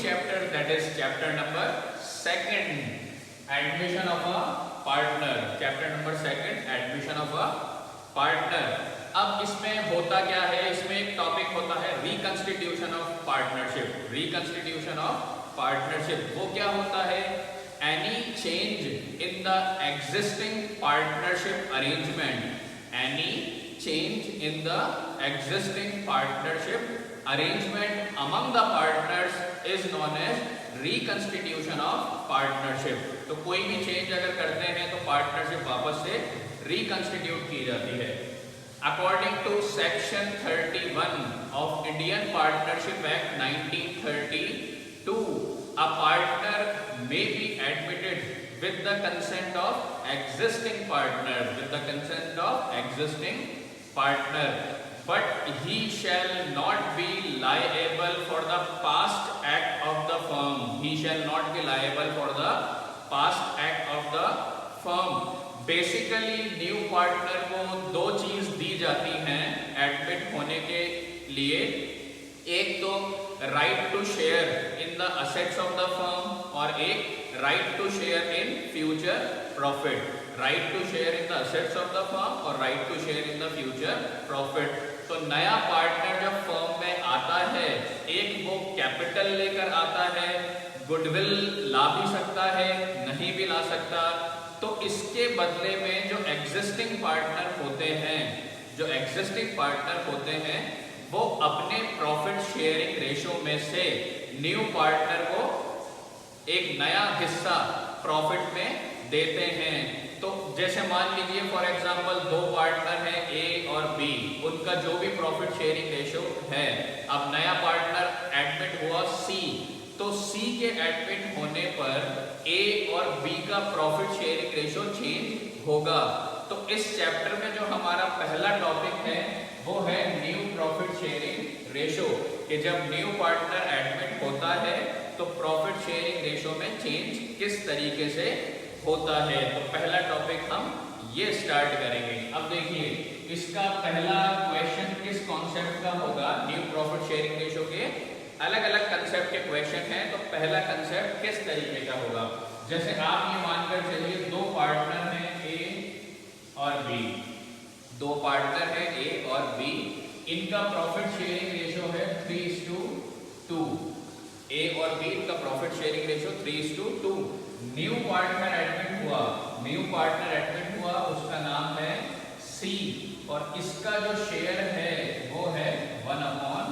chapter, that is chapter number 2, admission of a partner. Chapter number 2, admission of a partner. अब इसमें होता क्या है, इसमें एक टॉपिक होता है reconstitution of partnership. Reconstitution of partnership वो क्या होता है? Any change in the existing partnership arrangement. Any change in the existing partnership arrangement among the partners is known as reconstitution of partnership. तो कोई भी चेंज अगर करते हैं तो पार्टनरशिप वापस से रिकंस्टिट्यूट की जाती है. According to section 31 of Indian Partnership Act 1932, a partner may be admitted with the consent of existing partner, with the consent of existing partner, but he shall not be liable for the past act of the firm. He shall not be liable for the past act of the firm. Basically new partner को दो चीज दी जाती हैं admit होने के लिए. एक तो right to share in the assets of the firm और एक right to share in future profit. Right to share in the assets of the firm और right to share in the future profit. तो नया partner जब firm में आता है, एक वो कैपिटल लेकर आता है, गुडविल ला भी सकता है, नहीं भी ला सकता. तो इसके बदले में जो एग्जिस्टिंग पार्टनर होते हैं, जो एग्जिस्टिंग पार्टनर होते हैं वो अपने प्रॉफिट शेयरिंग रेशो में से न्यू पार्टनर को एक नया हिस्सा प्रॉफिट में देते हैं. तो जैसे मान लीजिए फॉर एग्जांपल दो पार्टनर हैं ए और बी, उनका जो भी प्रॉफिट शेयरिंग रेशो है, अब नया पार्टनर एडमिट हुआ सी, तो सी के एडमिट होने पर ए और बी का प्रॉफिट शेयरिंग रेशो चेंज होगा. तो इस चैप्टर में जो हमारा पहला टॉपिक है वो है न्यू प्रॉफिट शेयरिंग रेशो, कि जब न्यू पार्टनर एडमिट होता है तो प्रॉफिट शेयरिंग रेशो में चेंज किस तरीके से होता है. तो पहला टॉपिक हम ये स्टार्ट करेंगे. अब देखिए इसका पहला क्वेश्चन किस कॉन्सेप्ट का होगा. न्यू प्रॉफिट शेयरिंग रेशो के अलग अलग कंसेप्ट के क्वेश्चन हैं. तो पहला कंसेप्ट किस तरीके का होगा, जैसे आप ये मानकर चलिए दो पार्टनर हैं ए और बी. दो पार्टनर हैं ए और बी, इनका प्रॉफिट शेयरिंग रेशो है 3:2. ए और बी का profit sharing ratio 3:2. New partner admit हुआ, न्यू पार्टनर एडमिट हुआ, उसका नाम है सी और इसका जो शेयर है वो है 1/5.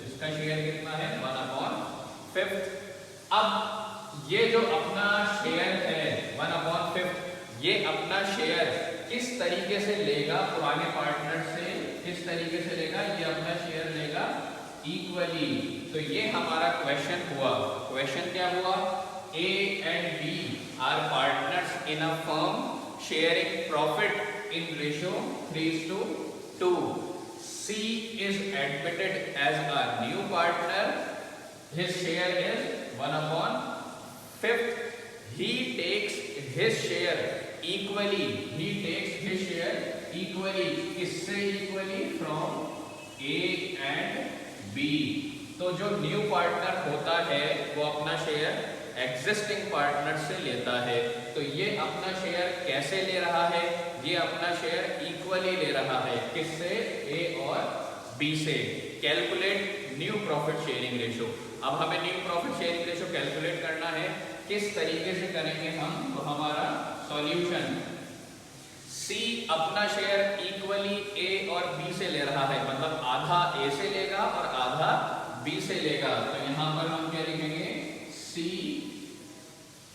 इसका शेयर कितना है 1/5. अब ये जो अपना शेयर है 1/5, ये अपना शेयर किस तरीके से लेगा पुराने पार्टनर से, किस तरीके से लेगा, ये अपना शेयर लेगा इक्वली. तो ये हमारा क्वेश्चन हुआ. क्वेश्चन क्या हुआ? A and B are partners in a firm sharing profit in ratio 3:2. C is admitted as a new partner. His share is 1/5. He takes his share equally. He takes his share equally. किससे equally? From A and B. तो जो new partner होता है वो अपना share existing partner से लेता है. तो ये अपना शेयर कैसे ले रहा है? ये अपना शेयर इक्वली ले रहा है. किससे? ए और बी से. Calculate new profit sharing ratio. अब हमें new profit sharing ratio calculate करना है. किस तरीके से करेंगे हम? तो हमारा सॉल्यूशन, सी अपना शेयर इक्वली ए और बी से ले रहा है, मतलब आधा ए से लेगा और आधा बी से लेगा. तो यहां पर हम क्या लिखेंगे? C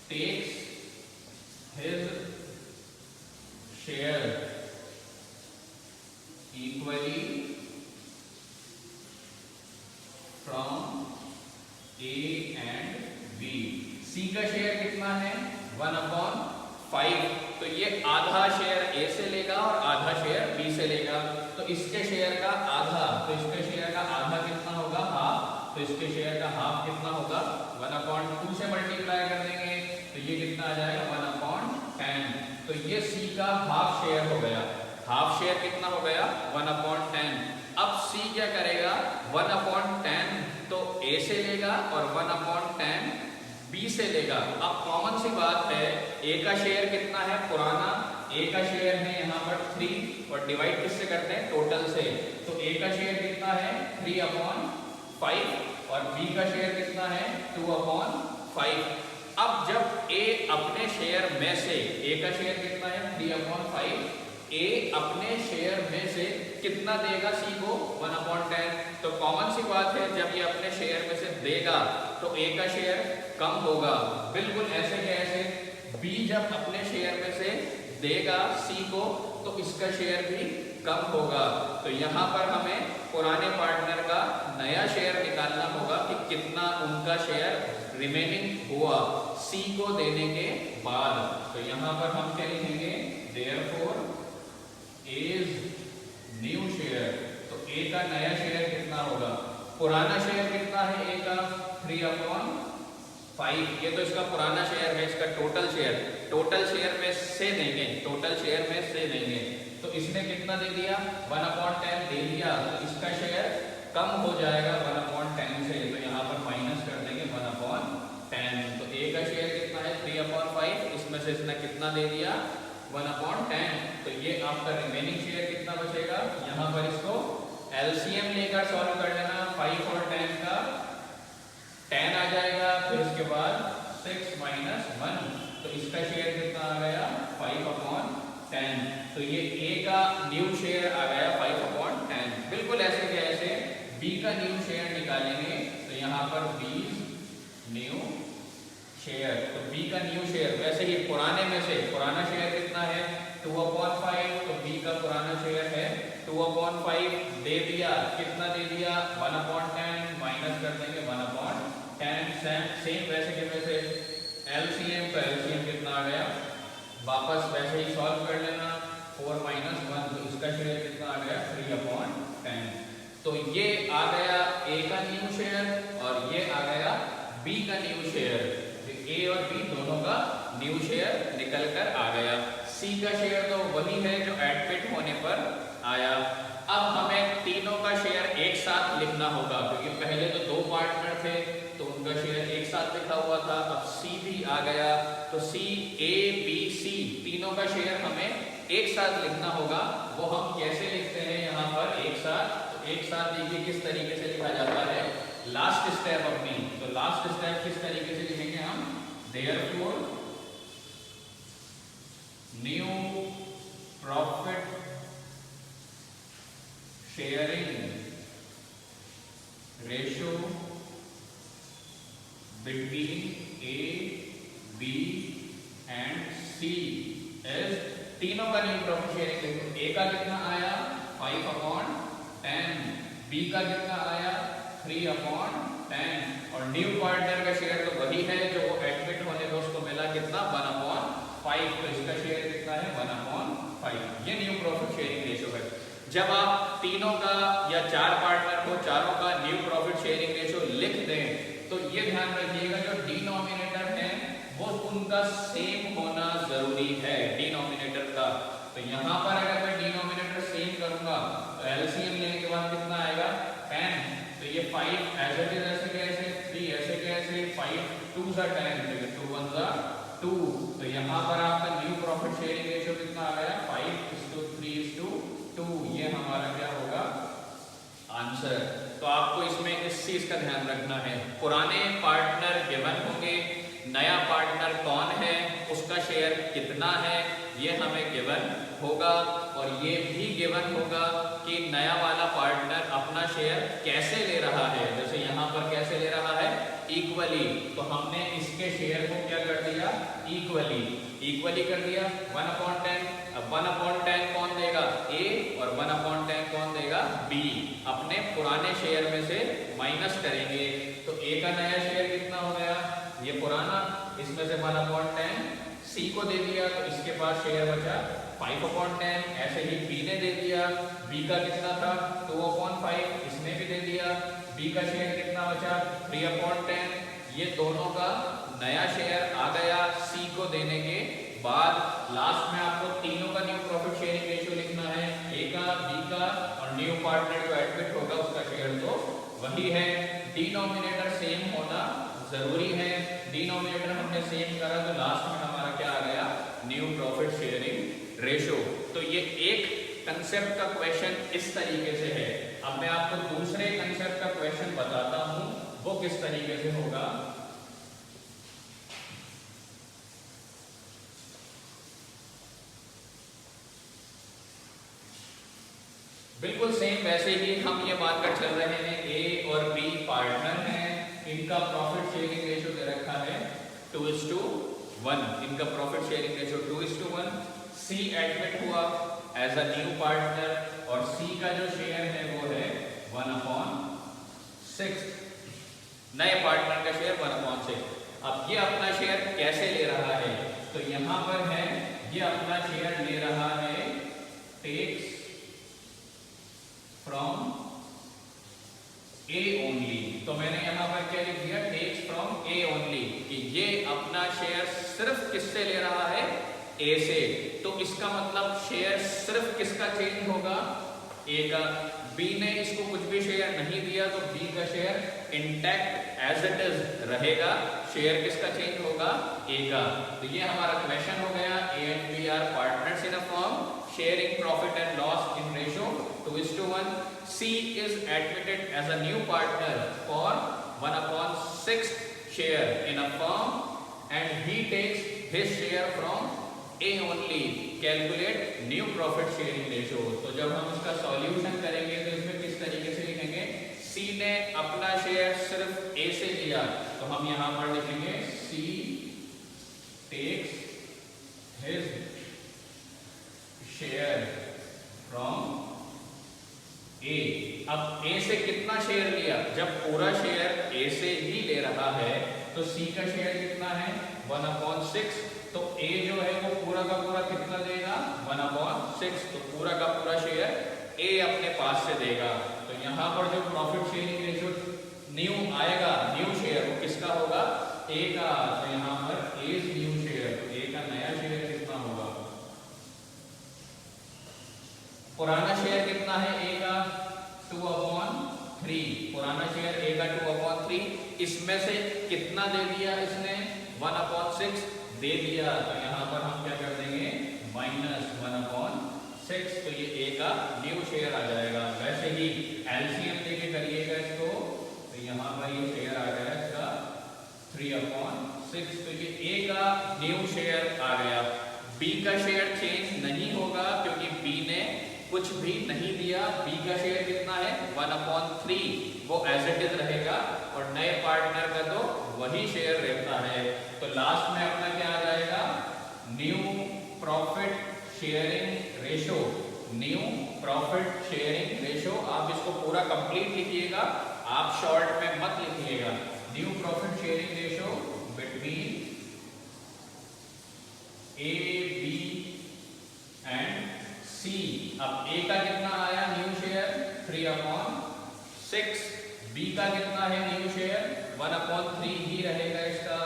takes his share equally from A and B. C का शेयर कितना है? 1/5. तो ये आधा शेयर A से लेगा और आधा शेयर B से लेगा. तो इसके शेयर का आधा, तो इसके शेयर का आधा कितना होगा? हाफ. तो इसके शेयर का हाफ कितना होगा? 1/2 से मल्टीप्लाई कर देंगे तो ये कितना आ जाएगा? 1/10. तो ये सी का हाफ शेयर हो गया. हाफ शेयर कितना हो गया? 1/10. अब सी क्या करेगा? 1/10 तो ए से लेगा और 1/10 बी से लेगा। अब कॉमन सी बात है, ए का शेयर कितना है पुराना, ए का शेयर है यहाँ पर 3 और डिवाइड किससे करते हैं, टोटल से। तो ए का शेयर कितना है 3/5 और बी का शेयर कितना है 2/5। अब जब ए अपने शेयर में से, ए का शेयर कितना है 3/5, ए अपने शेयर में से कितना देगा सी को 1/10। तो कॉमन सी बात है, जब ये अपने शेयर में से देगा तो ए का शेयर कम होगा। बिल्कुल ऐसे के ऐसे बी जब अपने शेयर में से देगा सी को तो इसका शेयर भी कम होगा। तो यहाँ पर हमें पुराने पार्टनर का नया शेयर निकालना होगा कि कितना उनका शेयर रिमेनिंग हुआ सी को देने के बाद। तो यहाँ पर हम क्या लिखेंगे, देयरफॉर एज न्यू शेयर। तो ए का नया शेयर कितना होगा, पुराना शेयर कितना है ए का 3/5, ये तो इसका पुराना शेयर है, इसका टोटल शेयर में से देंगे, टोटल शेयर में से देंगे। तो इसने कितना दे दिया 1/10 दे दिया, तो इसका शेयर कम हो जाएगा 1/10 से। तो यहाँ पर माइनस कर देंगे 1/10। तो ए का शेयर कितना है 3/5, इसमें से इसने कितना दे दिया 1/10। तो ये आपका रिमेनिंग शेयर कितना बचेगा, यहाँ पर इसको एलसीएम लेकर सॉल्व कर लेना। 5 और 10 का 10 आ जाएगा, फिर उसके बाद 6 - 1, तो इसका शेयर कितना आ गया 5/10। तो ये ए का न्यू शेयर आ गया 5/10। बिल्कुल ऐसे के ऐसे बी का न्यू शेयर निकालेंगे। तो यहाँ पर 20 न्यू शेयर, तो बी का न्यू शेयर वैसे ही पुराने में से, पुराना शेयर कितना है 2/5, तो बी का पुराना शेयर है 2/5 दे दिया, कितना दे दिया 1/10, माइनस कर देंगे 1/10। सेम वैसे के वैसे एलसीएम, तो एलसीएम कितना आ गया, वापस वैसे ही सॉल्व कर लेना 4 - 1, तो इसका शेयर कितना आ गया 3/10। तो ये आ गया ए का न्यू शेयर और ये आ गया बी का न्यू शेयर। ए और बी दोनों का न्यू शेयर निकल कर आ गया। सी का शेयर तो वही है जो एडमिट होने पर आया। अब हमें तीनों का शेयर एक साथ लिखना होगा, क्योंकि पहले तो 2 पार्टनर थे तो उनका शेयर एक साथ लिखा हुआ था। अब सी भी आ गया, तो सी, ए, बी, सी तीनों का शेयर हमें एक साथ लिखना होगा। वो हम कैसे लिखते हैं यहाँ पर एक साथ, तो एक साथ देखिए किस तरीके से लिखा जाता है। लास्ट स्टेप अपनी, तो लास्ट स्टेप किस तरीके से लिखेंगे हम, therefore new profit sharing ratio between A, B and C is, तीनों का न्यू प्रॉफिट शेयरिंग देखो, ए का कितना आया 5/10, बी का कितना आया 3/10 और न्यू पार्टनर का शेयर तो वही है जो वो एडमिट होने पर उसको मिला कितना 1/5, तो इसका शेयर कितना है 1/5। ये न्यू प्रॉफिट शेयरिंग रेशियो है। जब आप तीनों का या 4 पार्टनर को चारों का न्यू प्रॉफिट शेयरिंग रेशियो लिख दें तो ये ध्यान रखिएगा जो डिनोमिनेटर है वो उनका सेम होना जरूरी है, डिनोमिनेटर का। तो यहाँ पर अगर मैं डिनोमिनेटर सेम करूंगा तो एलसीएम लेने के बाद कितना आएगा 10, तो ये 5 एज इट इज ऐसे कैसे, 3 ऐसे कैसे, 5 2s are 10, 2 1s are 2। तो यहाँ पर आपका न्यू प्रॉफिट शेयरिंग रेशियो कितना आ गया 5:3:2। ये हमारा क्या होगा आंसर। तो आपको इसमें इस चीज का ध्यान रखना है, पुराने पार्टनर गिवन होंगे, नया पार्टनर कौन है, उसका शेयर कितना है, ये हमें गिवन होगा। और ये भी गिवन होगा कि नया वाला पार्टनर अपना शेयर कैसे ले रहा है। जैसे यहाँ पर कैसे ले रहा है इक्वली, तो हमने इसके शेयर को क्या कर दिया इक्वली कर दिया 1/10। अब 1/10 कौन देगा ए और 1/10 कौन देगा बी, अपने पुराने शेयर में से माइनस करेंगे। तो ए का नया शेयर कितना हो गया, ये पुराना, इसमें से 1/10 सी को दे दिया तो इसके पास शेयर बचा 5/10। ऐसे ही बी ने दे दिया, बी का कितना था 2/5, इसने भी दे दिया, बी का शेयर कितना बचा 3/10। ये दोनों का नया शेयर आ गया सी को देने के बाद। लास्ट में आपको तीनों का न्यू प्रॉफिट शेयरिंग रेशियो लिखना है, ए का, बी का और न्यू पार्टनर जो एडमिट होगा उसका शेयर तो वही है। डिनोमिनेटर जरूरी है। डिनोमिनेटर हमने सेम करा तो लास्ट में हमारा क्या आ गया, न्यू प्रॉफिट शेयरिंग रेशो। तो ये एक कंसेप्ट का क्वेश्चन इस तरीके से है। अब मैं आपको दूसरे कंसेप्ट का क्वेश्चन बताता हूं, वो किस तरीके से होगा। बिल्कुल सेम वैसे ही हम ये बात कर चल रहे हैं, ए और बी पार्टनर हैं, इनका प्रॉफिट शेयरिंग रेशो दे रखा है 2:1, इनका profit sharing ratio 2:1। C admitted हुआ एज अ न्यू पार्टनर और सी का जो शेयर है वो है 1/6, नए पार्टनर का शेयर 1/6। अब ये अपना शेयर कैसे ले रहा है, तो यहां पर है ये अपना शेयर ले रहा है टेक्स फ्रॉम ए ओनली। तो मैंने यहां पर क्या लिख दिया, टेक्स फ्रॉम ए ओनली, कि ये अपना शेयर सिर्फ किससे ले रहा है, ए से। तो इसका मतलब शेयर सिर्फ किसका चेंज होगा, ए का। बी ने इसको कुछ भी शेयर नहीं दिया तो बी का share intact as it is रहेगा। शेयर किसका चेंज होगा, ए का। तो ये हमारा क्वेश्चन हो गया, A and B are partners in a firm sharing profit and loss in ratio 2:1. C is admitted as a new partner for 1/6 share in a firm and he takes his share from A only. Calculate new profit sharing ratio. तो जब हम इसका solution करेंगे तो इसमें किस तरीके से लिखेंगे, C ने अपना शेयर सिर्फ A से लिया तो हम यहां पर लिखेंगे C takes his share from A. अब ए से कितना शेयर लिया, जब पूरा शेयर ए से ही ले रहा है तो सी का शेयर कितना है 1/6। तो ए जो है वो पूरा का पूरा कितना देगा 1/6, तो पूरा का पूरा शेयर ए अपने पास से देगा। तो यहाँ पर जो प्रॉफिट शेयरिंग रेशियो न्यू आएगा, न्यू शेयर वो किसका होगा, ए का। तो यहाँ पर ए न्यू शेयर, तो ए का नया शेयर कितना होगा, पुराना शेयर कितना है ए का 2/3, पुराना शेयर ए का 2/3। इसमें से कितना दे दिया इसने 1/6 दे दिया, तो यहाँ पर हम क्या कर देंगे -1/6, तो ये ए का न्यू शेयर आ जाएगा। वैसे ही एलसीएम लेके करिएगा इसको, तो यहाँ पर ये शेयर आ गया इसका 3/6, तो ये ए का न्यू शेयर आ गया। बी का शेयर चेंज नहीं होगा क्योंकि बी ने कुछ भी नहीं दिया, बी का शेयर कितना है 1/3, वो एज इट इज रहेगा और नए पार्टनर का तो वही शेयर रहता है। तो लास्ट में अपना क्या आ जाएगा, new profit sharing ratio, new profit sharing ratio. आप इसको पूरा कंप्लीट लिखिएगा, आप शॉर्ट में मत लिखिएगा। New profit sharing ratio between A B and C. अब ए का कितना आया न्यू शेयर 3/6, बी का कितना है न्यू शेयर 1/3 ही रहेगा इसका,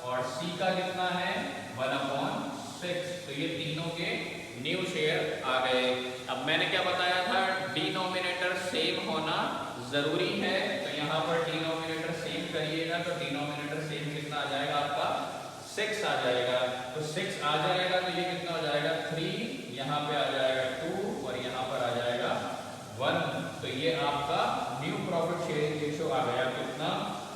और सी का कितना है 1/6। तो ये तीनों के न्यू शेयर आ गए। अब मैंने क्या बताया था, डिनोमिनेटर सेम होना जरूरी है। तो यहाँ पर डिनोमिनेटर सेम करिएगा तो डिनोमिनेटर सेम कितना आ जाएगा आपका 6 आ जाएगा। तो 6 आ जाएगा तो ये कितना हो जाएगा 3, यहाँ पे आ जाएगा 2 और यहाँ पर आ जाएगा 1। तो ये आपका न्यू प्रॉफिट शेयरिंग रेशो आ गया कितना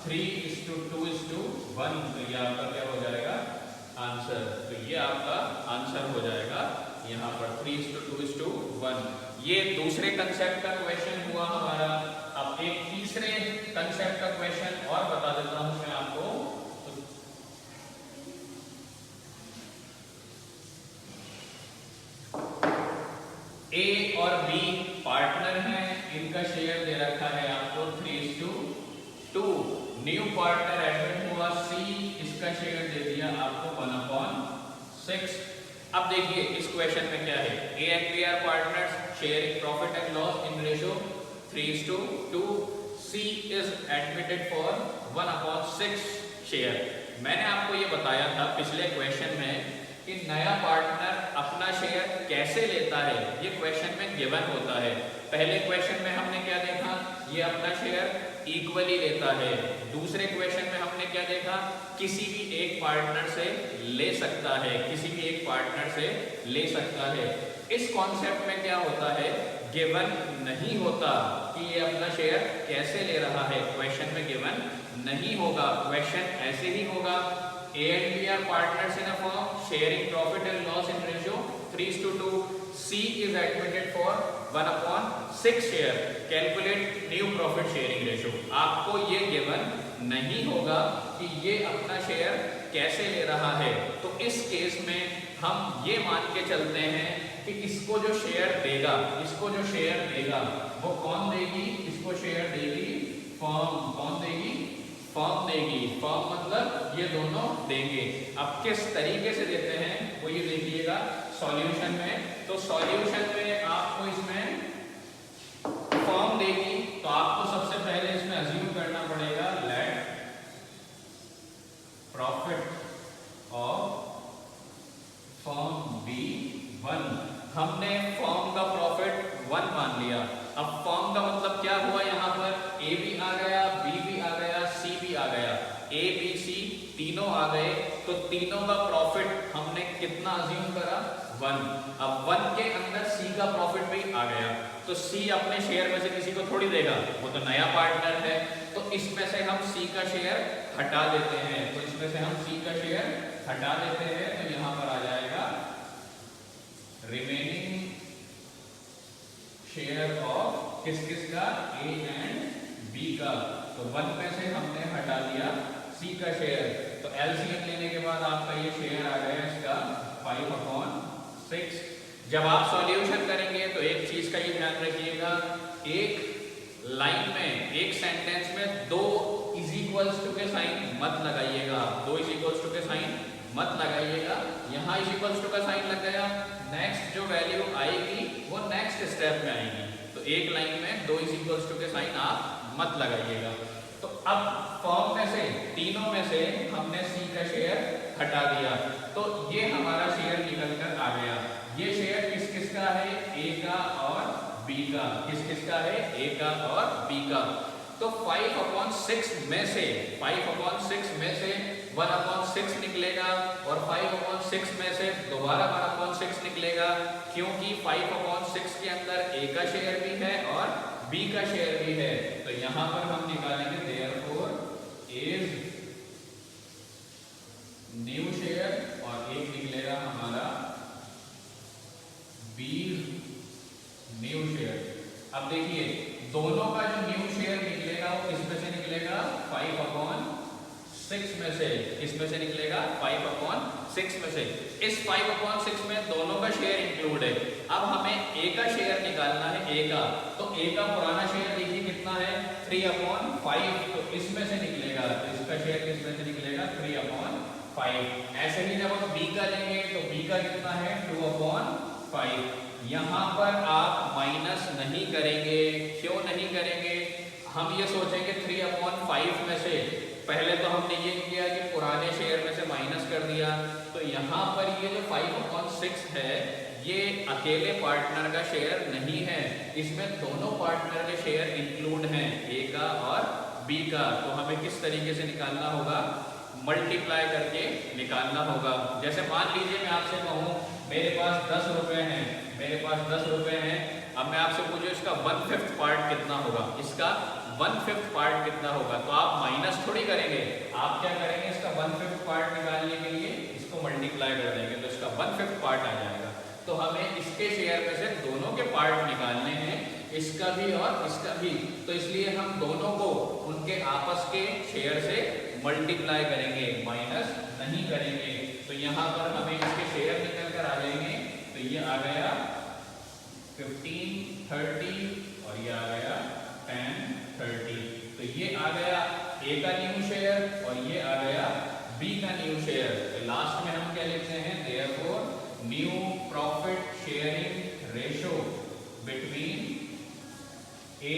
3:2:1। तो ये आपका क्या हो जाएगा आंसर। तो ये आपका आंसर हो जाएगा यहाँ पर 3:2:1। ये दूसरे कंसेप्ट का क्वेश्चन हुआ हमारा। अब एक तीसरे कंसेप्ट का क्वेश्चन और बता देता हूँ मैं आपको। ए और बी पार्टनर हैं, इनका शेयर दे रखा है आपको 3:2। न्यू पार्टनर एडमिट हुआ सी, इसका शेयर दे दिया आपको 1/6। अब देखिए इस क्वेश्चन में क्या है, A and B are partners sharing profit and loss in ratio 3:2। C is admitted for 1/6 share. मैंने आपको ये बताया था पिछले क्वेश्चन में कि नया पार्टनर अपना शेयर कैसे लेता है, ये क्वेश्चन में गिवन होता है। पहले क्वेश्चन में हमने क्या देखा, ये अपना शेयर इक्वली लेता है। दूसरे क्वेश्चन में हमने क्या देखा, किसी भी एक पार्टनर से ले सकता है, किसी भी एक पार्टनर से ले सकता है। इस कॉन्सेप्ट में क्या होता है, गिवन नहीं होता कि ये अपना शेयर कैसे ले रहा है, क्वेश्चन में गिवन नहीं होगा। क्वेश्चन ऐसे ही होगा, A and B are partners in a firm, sharing profit and loss in ratio 3:2. C is admitted for 1/6 share. Calculate new profit sharing ratio. आपको ये गिवन नहीं होगा कि ये अपना शेयर कैसे ले रहा है। तो इस केस में हम ये मान के चलते हैं कि इसको जो शेयर देगा, इसको जो शेयर देगा वो कौन देगी, इसको शेयर देगी फर्म। कौन देगी, फर्म देगी। फर्म मतलब ये दोनों देंगे। अब किस तरीके से देते हैं वो ये देखिएगा सॉल्यूशन में। तो सॉल्यूशन में आपको इसमें फर्म देगी, तो आपको सबसे पहले इसमें अज्यूम करना पड़ेगा let profit of firm be 1। हमने फर्म का प्रॉफिट 1 मान लिया। अब फर्म का मतलब क्या हुआ, यहाँ पर ए भी आ गया, बी भी आ गया, सी भी आ गया, ए बी सी तीनों आ गए। तो तीनों का प्रॉफिट हमने कितना अज्यूम करा, 1। अब 1 के अंदर सी का प्रॉफिट भी आ गया, तो सी अपने शेयर में से किसी को थोड़ी देगा, वो तो नया पार्टनर है। तो इसमें से हम सी का शेयर हटा देते हैं। तो इसमें से हम सी का शेयर हटा देते हैं, तो यहाँ पर आ जाएगा रिमेनिंग शेयर ऑफ किस किस का, ए एंड बी का। तो 1 में से हमने हटा दिया सी का शेयर। तो एलसीएम लेने के बाद आपका ये शेयर आ गया इसका 5/6। जब आप सॉल्यूशन करेंगे तो एक चीज का ये ध्यान रखिएगा, एक लाइन में, एक सेंटेंस में 2 इज इक्वल्स टू के साइन मत लगाइएगा। 2 इज इक्वल्स टू के साइन मत लगाइएगा। यहाँ इज इक्वल्स टू का साइन लग गया, नेक्स्ट जो वैल्यू आएगी वो नेक्स्ट स्टेप में आएगी। तो एक लाइन में 2 इज इक्वल्स टू के साइन आप मत लगाइएगा। तो अब फर्म में से, तीनों में से हमने सी का शेयर हटा दिया, तो ये हमारा शेयर निकल कर आ गया। ये शेयर किस किस का है, ए का और बी का। किस किस का है, ए का और बी का। तो 5/6 में से, 5/6 में से 1/6 निकलेगा और 5/6 में से दोबारा 1/6 निकलेगा, क्योंकि 5/6 के अंदर ए का शेयर भी है और बी का शेयर भी है। तो यहां पर हम निकालेंगे देयरफॉर इज न्यू शेयर और एक निकलेगा हमारा बी न्यू शेयर। अब देखिए दोनों का जो न्यू शेयर निकलेगा वो किस में से निकलेगा, 5/6 में से। किस में से निकलेगा, 5/6 में से। इस 5/6 में दोनों का शेयर इंक्लूड है। अब हमें ए का शेयर निकालना है, ए का। तो ए का पुराना शेयर देखिए कितना है, 3/5। तो इसमें से निकलेगा, तो इसका शेयर किस में से निकलेगा, 3/5। ऐसे ही जब हम बी का लेंगे तो बी का कितना है, 2/5। यहाँ पर आप माइनस नहीं करेंगे। क्यों नहीं करेंगे, हम ये सोचेंगे 3/5 में से, पहले तो हमने ये किया कि पुराने शेयर में से माइनस कर दिया। तो यहाँ पर ये जो 5/6 है ये अकेले पार्टनर का शेयर नहीं है, इसमें दोनों पार्टनर के शेयर इंक्लूड हैं, ए का और बी का। तो हमें किस तरीके से निकालना होगा, मल्टीप्लाई करके निकालना होगा। जैसे मान लीजिए मैं आपसे कहूँ मेरे पास 10 रुपए हैं, मेरे पास 10 रुपए हैं। अब मैं आपसे पूछूं इसका 1/5 पार्ट कितना होगा, इसका 1/5 पार्ट कितना होगा, तो आप माइनस थोड़ी करेंगे, आप क्या करेंगे, इसका 1/5 पार्ट निकालने के लिए इसको मल्टीप्लाई कर देंगे, तो इसका 1/5 पार्ट आ जाएगा। तो हमें इसके शेयर में से दोनों के पार्ट निकालने हैं, इसका भी और इसका भी। तो इसलिए हम दोनों को उनके आपस के शेयर से मल्टीप्लाई करेंगे, माइनस नहीं करेंगे। तो यहाँ पर हमें इसके शेयर निकल कर आ जाएंगे। तो ये आ गया 15, 30 और ये आ गया 10, 30। तो ये आ गया ए का न्यू शेयर और ये आ गया बी का न्यू शेयर। तो लास्ट में हम क्या लिखते हैं, therefore new profit sharing ratio between A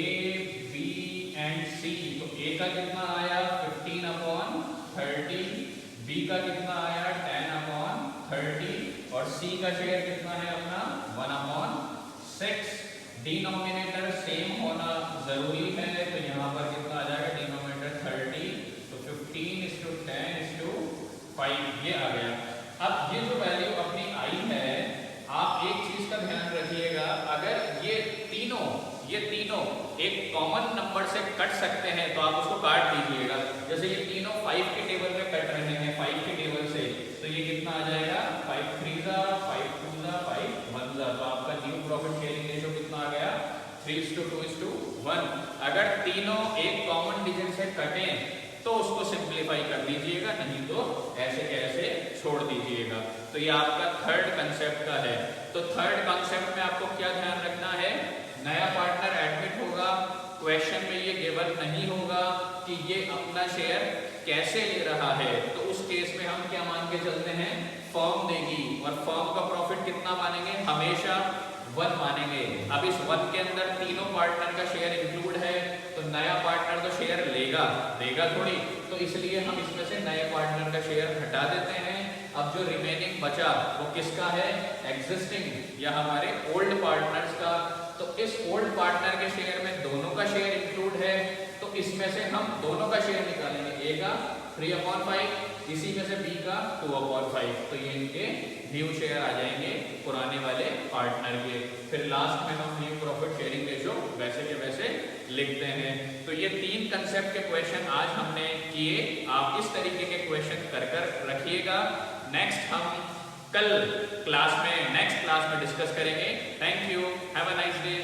B and C. तो ए का कितना आया 15/30, बी का कितना आया 10/30 और सी का शेयर कितना है अपना 1/6। डिनोमिनेटर सेम होना जरूरी है तो यहाँ पर कितना आ जाएगा, डिनोमिनेटर 30, तो 15:10:5 ये आ गया। अब ये जो वैल्यू अपनी आई है, आप एक चीज का ध्यान रखिएगा, अगर ये तीनों एक कॉमन नंबर से कट सकते हैं तो आप उसको काट दीजिएगा। जैसे ये तीनों 5 के टेबल में कट रहे हैं, 5 के टेबल से, तो ये कितना आ जाएगा, 5 3 5 2 5 1, तो आपका न्यू प्रॉफिट शेयरिंग रेशियो कितना आ गया, 3:2:1। अगर तीनों एक कॉमन डिजिट से कटें तो उसको सिंप्लीफाई कर दीजिएगा, नहीं तो ऐसे कैसे छोड़ दीजिएगा। तो ये आपका थर्ड कंसेप्ट का है। तो थर्ड कंसेप्ट में आपको क्या ध्यान रखना है, नया पार्टनर एडमिट होगा, क्वेश्चन में ये गिवन नहीं होगा कि ये अपना शेयर कैसे ले रहा है, तो उस केस में हम क्या मान के चलते हैं, फर्म देगी, और फर्म का प्रॉफिट कितना मानेंगे, हमेशा 1 मानेंगे। अब इस 1 के अंदर तीनों पार्टनर का शेयर इंक्लूड है, तो नया पार्टनर तो शेयर लेगा थोड़ी, तो इसलिए हम इसमें से नए पार्टनर का शेयर हटा देते हैं। अब जो रिमेनिंग बचा वो किसका है, एग्जिस्टिंग या हमारे ओल्ड पार्टनर्स का। तो इस ओल्ड पार्टनर के शेयर में दोनों का शेयर इंक्लूड है, तो इसमें से हम दोनों का शेयर निकालेंगे, ए का 3/5, इसी में से बी का 2/5, तो ये इनके न्यू शेयर आ जाएंगे पुराने वाले पार्टनर के। फिर लास्ट में हम न्यू प्रॉफिट शेयरिंग रेशियो वैसे के वैसे लिखते हैं। तो ये 3 कंसेप्ट के क्वेश्चन आज हमने किए, आप इस तरीके के क्वेश्चन कर रखिएगा। नेक्स्ट हम कल नेक्स्ट क्लास में डिस्कस करेंगे। Thank you, have a nice day.